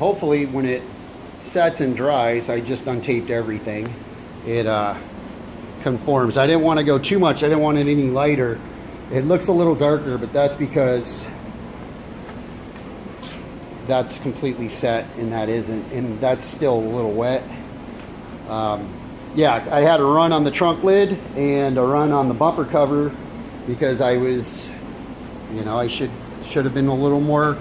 hopefully when it sets and dries, I just untaped everything. It conforms. I didn't want to go too much. I didn't want it any lighter. It looks a little darker, but that's because that's completely set and that isn't, and that's still a little wet. Yeah, I had a run on the trunk lid and a run on the bumper cover because I was, you know, I should have been a little more,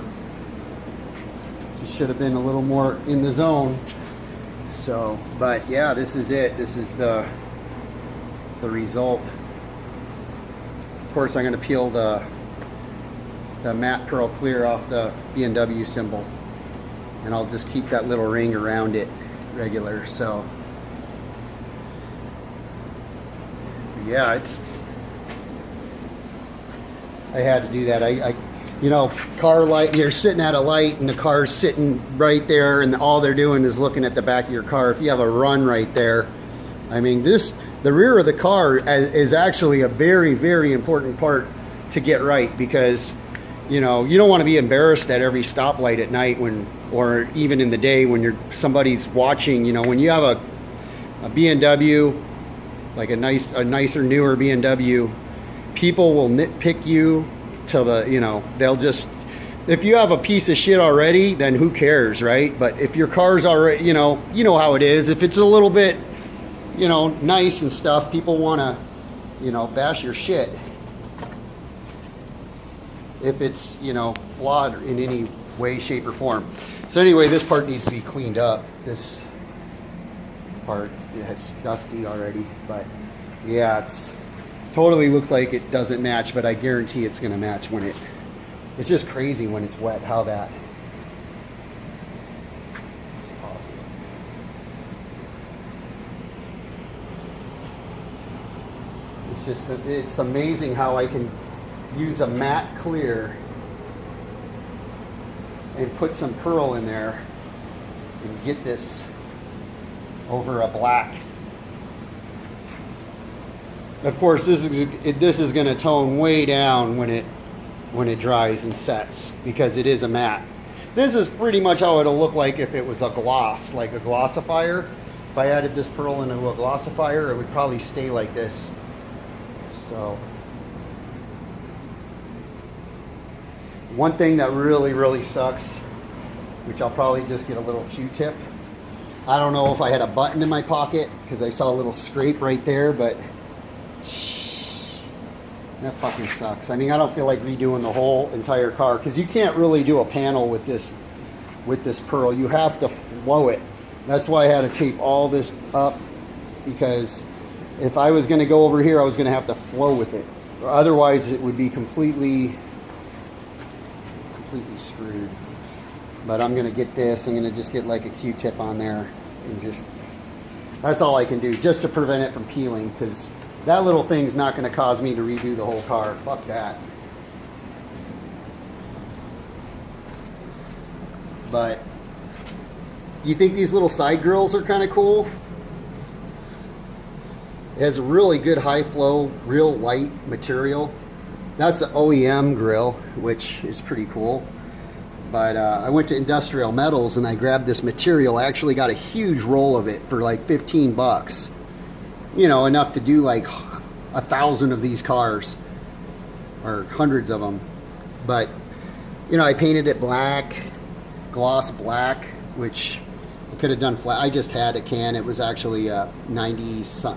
should have been a little more in the zone. So, but yeah, this is it. This is the result. Of course, I'm going to peel the matte pearl clear off the B&W symbol, and I'll just keep that little ring around it regular. So yeah, I had to do that. I you know, car light, you're sitting at a light and the car's sitting right there and all they're doing is looking at the back of your car. If you have a run right there, I mean, the rear of the car is actually a very, very important part to get right, because you know, you don't want to be embarrassed at every stoplight at night or even in the day when somebody's watching. You know, when you have a B&W, like a nicer, newer B&W, people will nitpick you till the, you know, they'll just, if you have a piece of shit already, then who cares, right? But if your car's already, you know how it is. If it's a little bit, you know, nice and stuff, people want to, you know, bash your shit. If it's, you know, flawed in any way, shape, or form. So anyway, this part needs to be cleaned up. This part, it's dusty already, but yeah, it's totally looks like it doesn't match, but I guarantee it's going to match when it's just crazy when it's wet how that. Awesome. It's just, it's amazing how I can use a matte clear and put some pearl in there and get this over a black. Of course, this is going to tone way down when it dries and sets, because it is a matte. This is pretty much how it'll look like if it was a gloss, like a glossifier. If I added this pearl into a glossifier, it would probably stay like this. So one thing that really sucks, which I'll probably just get a little Q-tip. I don't know if I had a button in my pocket because I saw a little scrape right there, but that fucking sucks. I mean, I don't feel like redoing the whole entire car, because you can't really do a panel with this pearl. You have to flow it. That's why I had to tape all this up, because if I was going to go over here, I was going to have to flow with it. Otherwise, it would be completely screwed. But I'm going to get this. I'm going to just get like a Q-tip on there and just, that's all I can do just to prevent it from peeling, because that little thing's not going to cause me to redo the whole car. Fuck that. But you think these little side grills are kind of cool? It has a really good high flow, real light material. That's the OEM grill, which is pretty cool. But I went to Industrial Metals and I grabbed this material. I actually got a huge roll of it for like 15 bucks. You know, enough to do like 1,000 of these cars, or hundreds of them. But, you know, I painted it black, gloss black, which I could have done flat. I just had a can. It was actually 90 something.